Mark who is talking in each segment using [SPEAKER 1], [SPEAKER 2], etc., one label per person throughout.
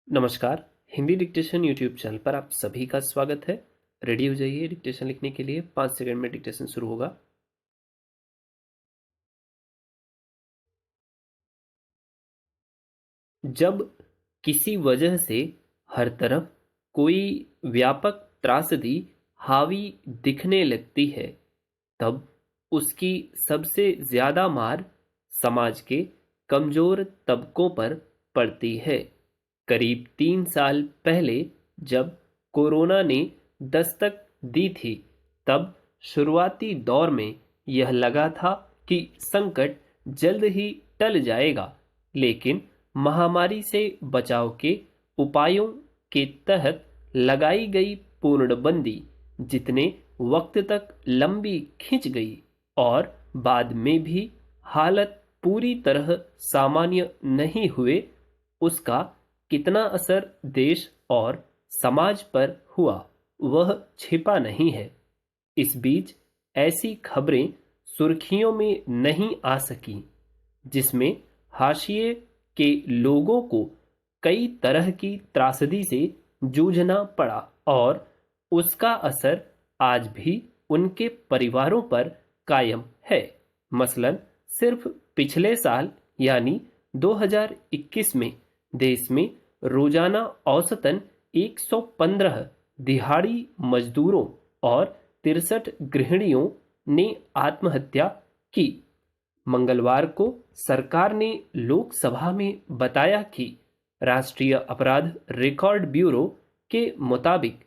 [SPEAKER 1] नमस्कार। Hindi dictation YouTube channel पर आप सभी का स्वागत है। रेडी हो जाइए डिक्टेशन लिखने के लिए। 5 सेकंड में डिक्टेशन शुरू होगा। जब किसी वजह से हर तरफ कोई व्यापक त्रासदी हावी दिखने लगती है, तब उसकी सबसे ज्यादा मार समाज के कमजोर तबकों पर पड़ती है। करीब 3 साल पहले जब कोरोना ने दस्तक दी थी, तब शुरुआती दौर में यह लगा था कि संकट जल्द ही टल जाएगा, लेकिन महामारी से बचाव के उपायों के तहत लगाई गई पूर्णबंदी जितने वक्त तक लंबी खिंच गई और बाद में भी हालत पूरी तरह सामान्य नहीं हुए, उसका कितना असर देश और समाज पर हुआ वह छिपा नहीं है। इस बीच ऐसी खबरें सुर्खियों में नहीं आ सकी जिसमें हाशिए के लोगों को कई तरह की त्रासदी से जूझना पड़ा, और उसका असर आज भी उनके परिवारों पर कायम है। मसलन सिर्फ पिछले साल यानी 2021 में देश में रोजाना औसतन 115 दिहाड़ी मजदूरों और 63 गृहिणियों ने आत्महत्या की। मंगलवार को सरकार ने लोकसभा में बताया कि राष्ट्रीय अपराध रिकॉर्ड ब्यूरो के मुताबिक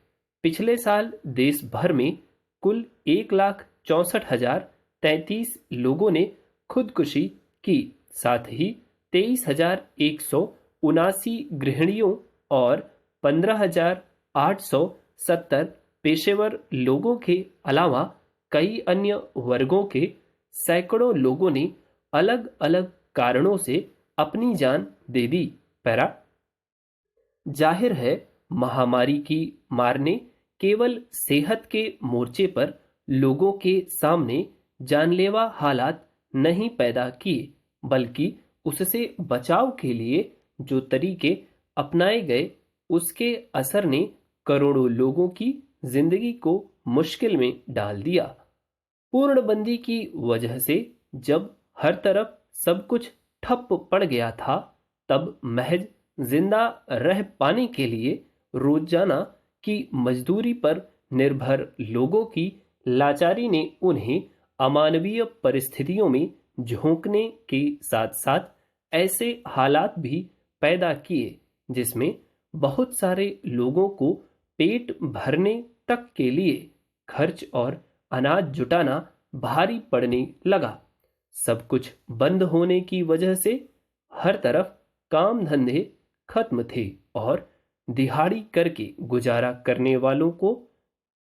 [SPEAKER 1] पिछले साल देश भर में कुल 1,64,033 लोगों ने खुदकुशी की। साथ ही 23,179 गृहिणियों और 15,870 पेशेवर लोगों के अलावा कई अन्य वर्गों के सैकड़ों लोगों ने अलग अलग कारणों से अपनी जान दे दी। पैरा जाहिर है, महामारी की मार ने केवल सेहत के मोर्चे पर लोगों के सामने जानलेवा हालात नहीं पैदा किए, बल्कि उससे बचाव के लिए जो तरीके अपनाए गए उसके असर ने करोड़ों लोगों की जिंदगी को मुश्किल में डाल दिया। पूर्णबंदी की वजह से जब हर तरफ सब कुछ ठप पड़ गया था, तब महज जिंदा रह पाने के लिए रोजाना की मजदूरी पर निर्भर लोगों की लाचारी ने उन्हें अमानवीय परिस्थितियों में झोंकने के साथ साथ ऐसे हालात भी पैदा किए जिसमें बहुत सारे लोगों को पेट भरने तक के लिए खर्च और अनाज जुटाना भारी पड़ने लगा। सब कुछ बंद होने की वजह से हर तरफ काम धंधे खत्म थे और दिहाड़ी करके गुजारा करने वालों को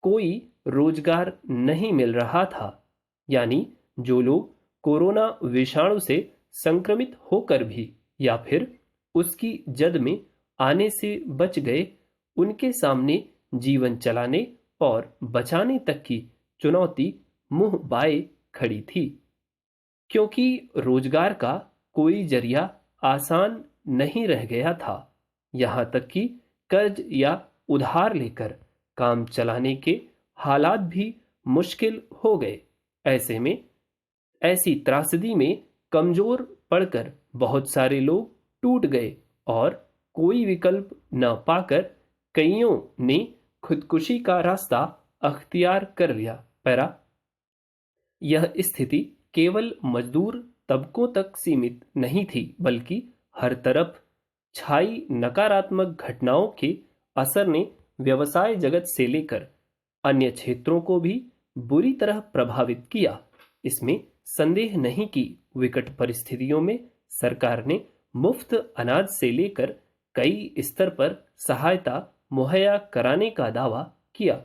[SPEAKER 1] कोई रोजगार नहीं मिल रहा था। यानी जो लोग कोरोना विषाणु से संक्रमित होकर भी या फिर उसकी जद में आने से बच गए, उनके सामने जीवन चलाने और बचाने तक की चुनौती मुंह बाए खड़ी थी, क्योंकि रोजगार का कोई जरिया आसान नहीं रह गया था। यहां तक कि कर्ज या उधार लेकर काम चलाने के हालात भी मुश्किल हो गए। ऐसे में ऐसी त्रासदी में कमजोर पड़कर बहुत सारे लोग टूट गए और कोई विकल्प न पाकर कईयों ने खुदकुशी का रास्ता अख्तियार कर लिया। पैरा यह स्थिति केवल मजदूर तबकों तक सीमित नहीं थी, बल्कि हर तरफ छाई नकारात्मक घटनाओं के असर ने व्यवसाय जगत से लेकर अन्य क्षेत्रों को भी बुरी तरह प्रभावित किया। इसमें संदेह नहीं कि विकट परिस्थितियों में सरकार ने मुफ्त अनाज से लेकर कई स्तर पर सहायता मुहैया कराने का दावा किया,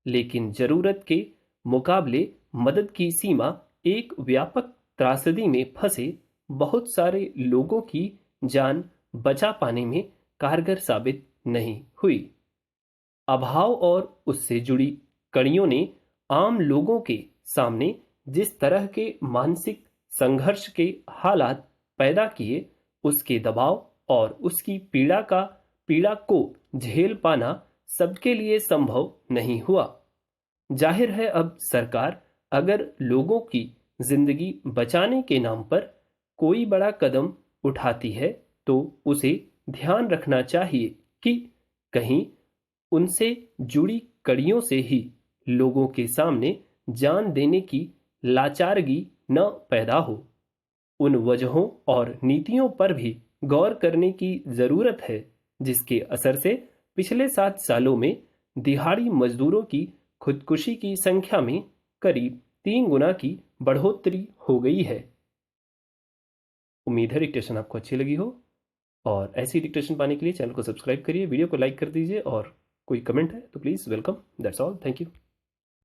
[SPEAKER 1] लेकिन जरूरत के मुकाबले मदद की सीमा एक व्यापक त्रासदी में फंसे बहुत सारे लोगों की जान बचा पाने में कारगर साबित नहीं हुई। अभाव और उससे जुड़ी कड़ियों ने आम लोगों के सामने जिस तरह के मानसिक संघर्ष के हालात पैदा किए, उसके दबाव और उसकी पीड़ा का पीड़ा को झेल पाना सबके लिए संभव नहीं हुआ। जाहिर है अब सरकार अगर लोगों की जिंदगी बचाने के नाम पर कोई बड़ा कदम उठाती है तो उसे ध्यान रखना चाहिए कि कहीं उनसे जुड़ी कड़ियों से ही लोगों के सामने जान देने की लाचारगी न पैदा हो। उन वजहों और नीतियों पर भी गौर करने की जरूरत है जिसके असर से पिछले 7 सालों में दिहाड़ी मजदूरों की खुदकुशी की संख्या में करीब 3 गुना की बढ़ोतरी हो गई है। उम्मीद है डिक्टेशन आपको अच्छी लगी हो, और ऐसी डिक्टेशन पाने के लिए चैनल को सब्सक्राइब करिए, वीडियो को लाइक कर दीजिए, और कोई कमेंट है तो please welcome. That's all, thank you.